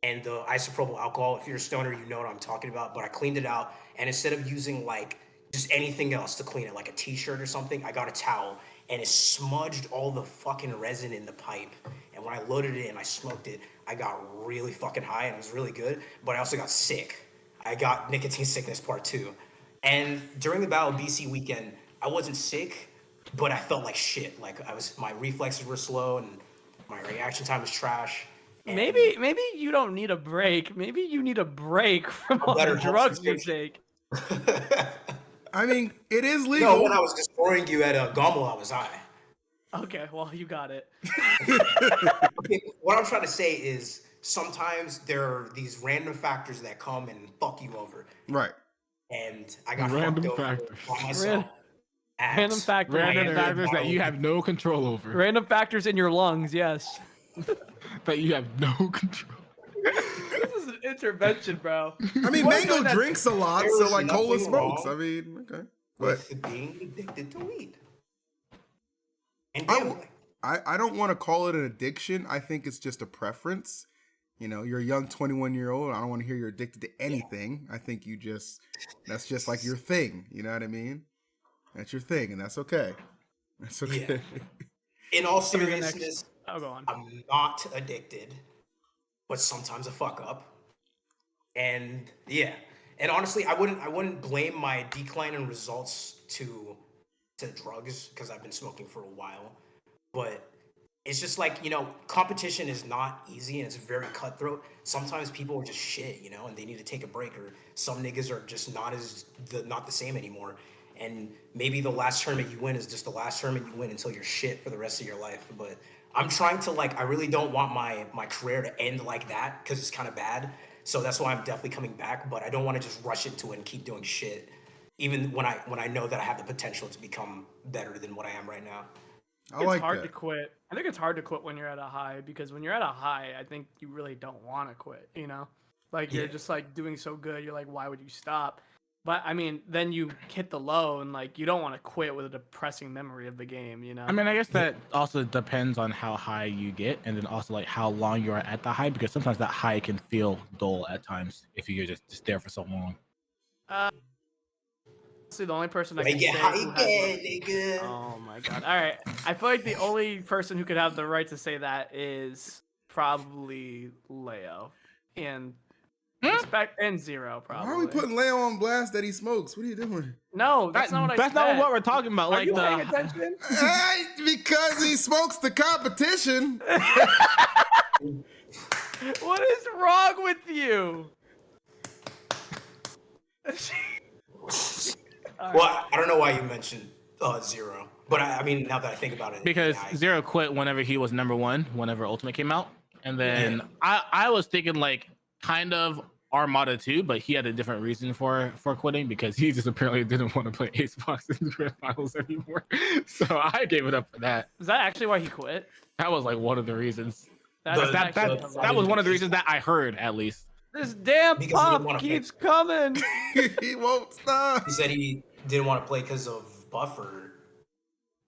and the isopropyl alcohol. If you're a stoner, you know what I'm talking about. But I cleaned it out, and instead of using like just anything else to clean it, like a t-shirt or something, I got a towel. And it smudged all the fucking resin in the pipe. And when I loaded it and I smoked it, I got really fucking high and it was really good. But I also got sick. I got nicotine sickness part 2. And during the Battle of BC weekend, I wasn't sick, but I felt like shit. Like my reflexes were slow and my reaction time was trash. And Maybe you don't need a break. Maybe you need a break from all the drugs you take. I mean, it is legal. No, when I was destroying you at Gommel, I was high. Okay, well, you got it. Okay, what I'm trying to say is sometimes there are these random factors that come and fuck you over. Right. And I got Random fucked over factors. by myself. Random factors. Random factors that you have no control over. Random factors in your lungs, yes. That you have no control. This is an intervention, bro. I mean, Mango drinks a lot, There so was like Cola nothing smokes. wrong I mean, okay. But with being addicted to weed. And gambling. I don't want to call it an addiction. I think it's just a preference. You know, you're a young 21-year-old. I don't want to hear you're addicted to anything. I think that's just like your thing. You know what I mean? That's your thing, and that's okay. That's okay. Yeah. In all seriousness, I'll go on. I'm not addicted, but sometimes I fuck up. And yeah. And honestly, I wouldn't blame my decline in results to drugs because I've been smoking for a while. But it's just like, you know, competition is not easy and it's very cutthroat. Sometimes people are just shit, you know, and they need to take a break, or some niggas are just not the same anymore. And maybe the last tournament you win is just the last tournament you win until you're shit for the rest of your life. But I'm trying to, like, I really don't want my career to end like that because it's kind of bad. So that's why I'm definitely coming back, but I don't want to just rush into it and keep doing shit, even when I know that I have the potential to become better than what I am right now. It's hard to quit. I think it's hard to quit when you're at a high, because when you're at a high, I think you really don't want to quit, you know? Like, you're just, like, doing so good, you're like, why would you stop? But, I mean, then you hit the low, and, like, you don't want to quit with a depressing memory of the game, you know? I mean, I guess that also depends on how high you get, and then also, like, how long you are at the high, because sometimes that high can feel dull at times if you're just there for so long. See, the only person I can get say high who again, has nigga. Oh my god! All right, I feel like the only person who could have the right to say that is probably Leo, and and Zero probably. Why are we putting Leo on blast that he smokes? What are you doing? No, that's not what I said. That's not what we're talking about. Are Like you paying attention? Because he smokes the competition. What is wrong with you? Well, I don't know why you mentioned Zero, but I mean, now that I think about it, Because yeah, Zero quit whenever he was #1, whenever Ultimate came out, and then I was thinking like kind of Armada 2, but he had a different reason for quitting, because he just apparently didn't want to play Xbox in the Grand Finals anymore. So I gave it up for that. Is that actually why he quit? That was like one of the reasons. That That was one of the reasons that I heard, at least. This damn Because he didn't wanna pop play. keeps coming. He won't stop. He said he didn't want to play because of buffer.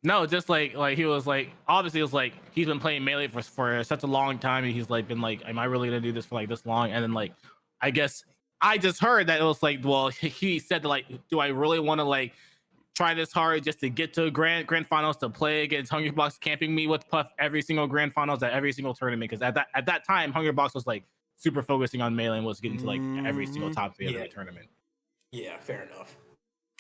No, just like he was like, obviously it was like he's been playing melee for such a long time, and he's like been like, am I really gonna do this for like this long? And then like, I guess I just heard that it was like, well, he said that like, do I really want to like try this hard just to get to grand finals to play against Hungrybox camping me with Puff every single grand finals at every single tournament? Because at that time, Hungrybox was like super focusing on melee and was getting to like every single top 3 of the tournament. Yeah, fair enough.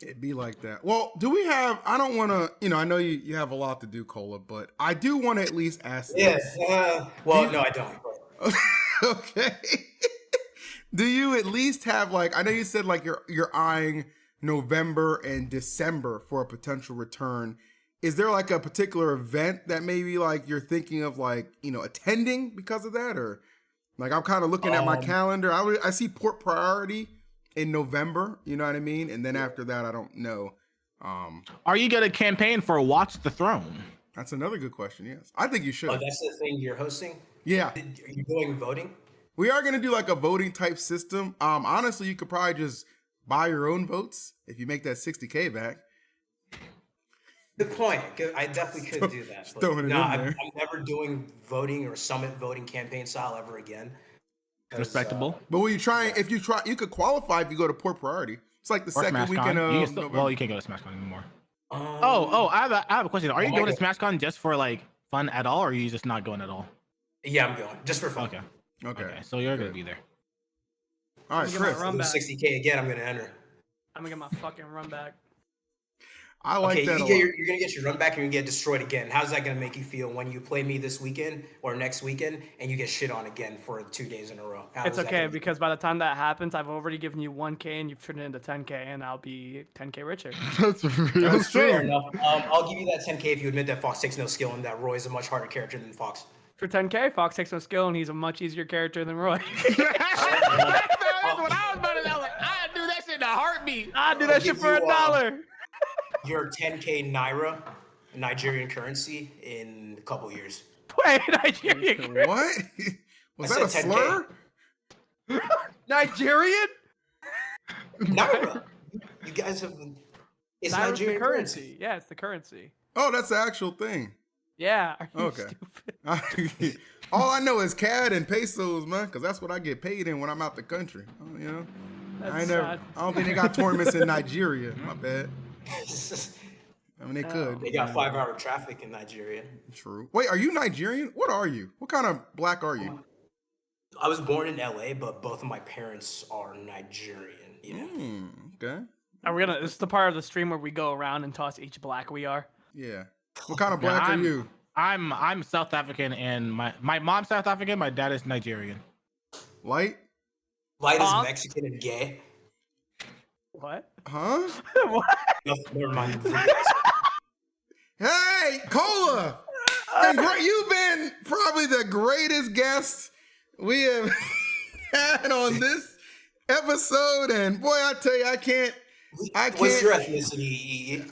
It'd be like that. Well, do we have, I don't want to, I know you have a lot to do, Cola, but I do want to at least ask Yes. this. No, I don't. Okay. Do you at least have like, I know you said like you're eyeing November and December for a potential return. Is there like a particular event that maybe like you're thinking of like, attending because of that? Or like, I'm kind of looking at my calendar. I see Port Priority in November, you know what I mean? And then after that, I don't know. Are you gonna campaign for Watch the Throne? That's another good question. Yes, I think you should. Oh, that's the thing you're hosting? Yeah. Are you doing voting? We are going to do like a voting type system. Honestly, you could probably just buy your own votes if you make that 60K back. Good point. I definitely could do that. But throwing it in there. I'm never doing voting or summit voting campaign style ever again. Respectable. But will you try? If you try, you could qualify if you go to Port Priority. It's like the Or second SmashCon. weekend of November. Well, you can't go to SmashCon anymore. I have a question. Are you going to SmashCon just for like fun at all, or are you just not going at all? Yeah, I'm going just for fun. Okay. So you're gonna be there. All right, Get my Chris. run back. 60K again. I'm gonna enter. I'm gonna get my fucking run back. I like that a lot. You're gonna get your run back and you're gonna get destroyed again. How's that gonna make you feel when you play me this weekend or next weekend and you get shit on again for 2 days in a row? It's okay because by the time that happens, I've already given you 1K and you've turned it into 10K, and I'll be 10K richer. That's real. That's fair enough. I'll give you that 10K if you admit that Fox takes no skill and that Roy is a much harder character than Fox. For 10K, Fox takes no skill, and he's a much easier character than Roy. That's what I was about to say. I'd do that shit in a heartbeat. I'd do that shit for $1. Your 10K Naira, Nigerian currency, in a couple years. Wait, Nigerian? What? Was I that a said slur? 10K. Nigerian? Naira. You guys have. It's Naira's Nigerian the currency. Yeah, it's the currency. Oh, that's the actual thing. Yeah. Are you Okay. stupid? All I know is CAD and pesos, man, because that's what I get paid in when I'm out the country. I don't think they got tournaments in Nigeria. My bad. I mean, they could. They got 5-hour traffic in Nigeria. True. Wait, are you Nigerian? What are you? What kind of black are you? I was born in LA, but both of my parents are Nigerian. Yeah. Okay. Are we gonna? This is the part of the stream where we go around and toss each black we are. Yeah. What kind of black are you? I'm South African, and my mom's South African. My dad is Nigerian. Light? Light is Mexican and gay. What? Huh? What? No, never mind. Hey, Cola! You've been probably the greatest guest we have had on this episode, and boy, I tell you, I can't. What's your ethnicity?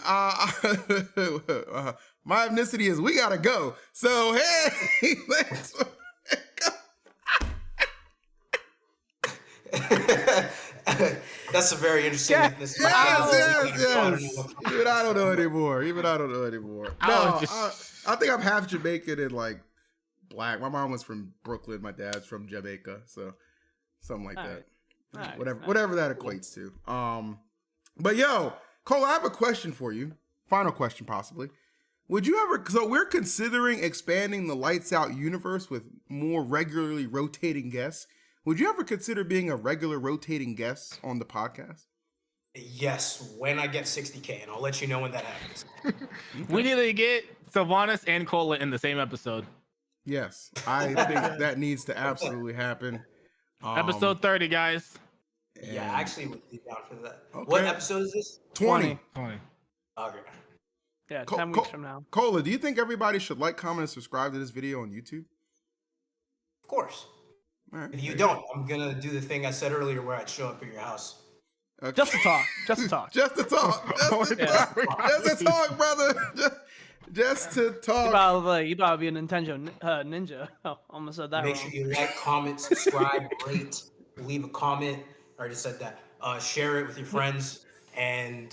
My ethnicity is we gotta go. So hey, let's go. That's a very interesting ethnicity. Yes. Even I don't know anymore. No, I think I'm half Jamaican and like black. My mom was from Brooklyn. My dad's from Jamaica. So something like that. Right. Whatever that equates to. But yo, Cole, I have a question for you. Final question, possibly. Would you ever? So we're considering expanding the Lights Out universe with more regularly rotating guests. Would you ever consider being a regular rotating guest on the podcast? Yes, when I get 60K, and I'll let you know when that happens. We need to get Sylvanas and Cola in the same episode. Yes, I think that needs to absolutely happen. Episode 30, guys. Yeah, I actually would be down for that. Okay. What episode is this? 20. Okay. Yeah, 10 weeks from now. Cola, do you think everybody should like, comment, and subscribe to this video on YouTube? Of course. All right. If you don't, I'm gonna do the thing I said earlier where I'd show up at your house. Okay. Just to talk. Just to talk. Just to talk. Just to talk, brother. Just to talk. You about to be a Nintendo ninja. Oh, almost said that Make wrong. sure you like, comment, subscribe, rate. leave a comment. I already said that. Share it with your friends and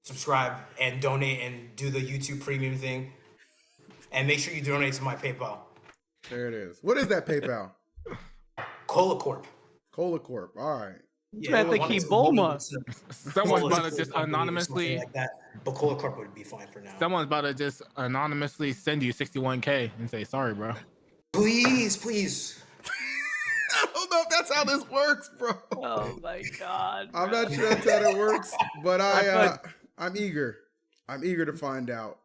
subscribe and donate and do the YouTube premium thing. And make sure you donate to my PayPal. There it is. What is that PayPal? Cola Corp. Cola Corp. All right. Yeah, I think he Bulma. Someone's about to just anonymously like that. But Cola Corp would be fine for now. Someone's about to just anonymously send you 61K and say sorry, bro. Please. I don't know if that's how this works, bro. Oh my god. I'm not sure that's how it works, but I'm eager. I'm eager to find out.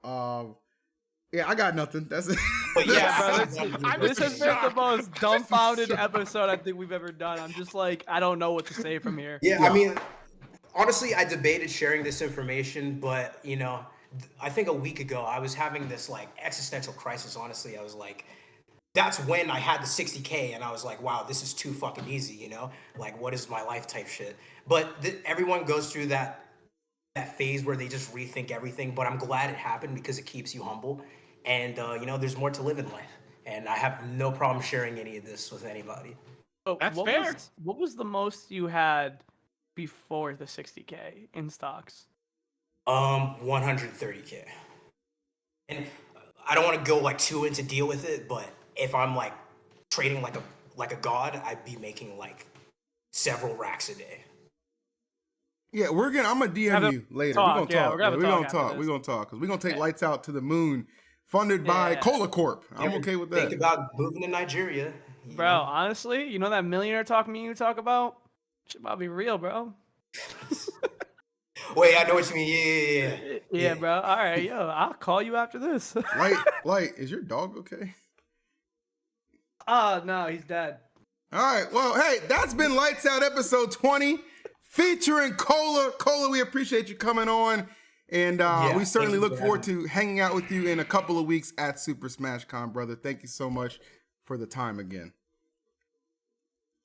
Yeah, I got nothing. That's it. But Yeah, bro, this has been the most dumbfounded shocked. episode I think we've ever done. I'm just like, I don't know what to say from here. Yeah, I mean, honestly, I debated sharing this information, but you know, I think a week ago I was having this like existential crisis. Honestly, I was like, that's when I had the 60K, and I was like, wow, this is too fucking easy, you know? Like, what is my life type shit? But everyone goes through that phase where they just rethink everything. But I'm glad it happened because it keeps you humble, and you know, there's more to live in life. And I have no problem sharing any of this with anybody. So That's what fair. What was the most you had before the 60K in stocks? 130K. And I don't want to go like too into deal with it, but if I'm like trading like a god, I'd be making like several racks a day. Yeah, I'm gonna DM you later. talk, We're gonna talk. we're gonna We're talk gonna after talk. this. We're gonna talk because we're gonna take Lights Out to the Moon, funded by Yeah. Cola Corp. I'm Ever okay with Think that. about moving to Nigeria, you Bro, know? honestly, you know that millionaire talk me you talk about? Should about be real, bro. Wait, I know what you mean. Yeah, bro. All right, yo, I'll call you after this. Light, is your dog okay? Oh no, he's dead. All right. Well, hey, that's been Lights Out episode 20 featuring Cola. Cola, we appreciate you coming on. And we certainly look forward to hanging out with you in a couple of weeks at Super Smash Con, brother. Thank you so much for the time again.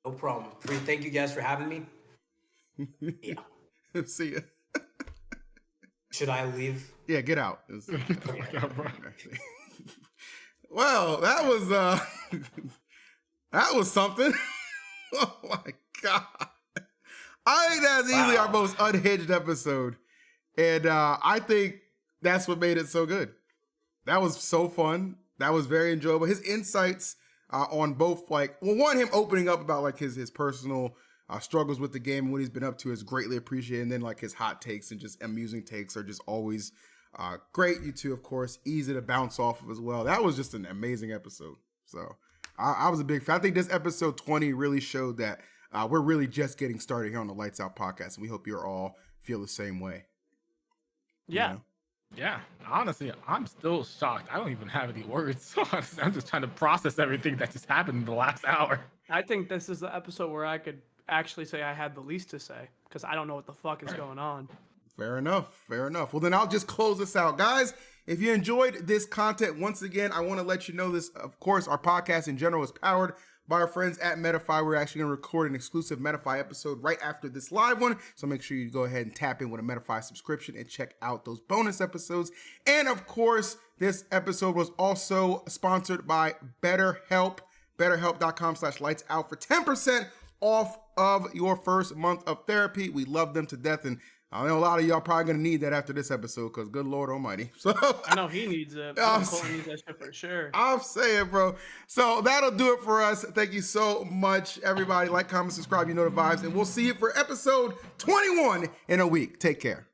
No problem. Thank you guys for having me. Yeah. See ya. Should I leave? Yeah, get out. Well, that was something. Oh my god. I think that's easily our most unhinged episode. And I think that's what made it so good. That was so fun. That was very enjoyable. His insights on both, like, well, one, him opening up about like his personal struggles with the game and what he's been up to is greatly appreciated. And then like his hot takes and just amusing takes are just always great. You two, of course, easy to bounce off of as well. That was just an amazing episode. So I was a big fan. I think this episode 20 really showed that we're really just getting started here on the Lights Out podcast. And we hope you're all feel the same way. Yeah. You know? Yeah, honestly, I'm still shocked. I don't even have any words. Honestly, I'm just trying to process everything that just happened in the last hour. I think this is the episode where I could actually say I had the least to say because I don't know what the fuck is going on. Fair enough. Fair enough. Well, then I'll just close this out. Guys, if you enjoyed this content, once again, I want to let you know this. Of course, our podcast in general is powered by our friends at Metafy. We're actually going to record an exclusive Metafy episode right after this live one. So make sure you go ahead and tap in with a Metafy subscription and check out those bonus episodes. And of course, this episode was also sponsored by BetterHelp. BetterHelp.com/lightsout for 10% off of your first month of therapy. We love them to death. And I know a lot of y'all probably going to need that after this episode because good Lord almighty. So I know he needs it. Cole needs that shit for sure. I'm saying, bro. So that'll do it for us. Thank you so much, everybody. Like, comment, subscribe. You know the vibes. And we'll see you for episode 21 in a week. Take care.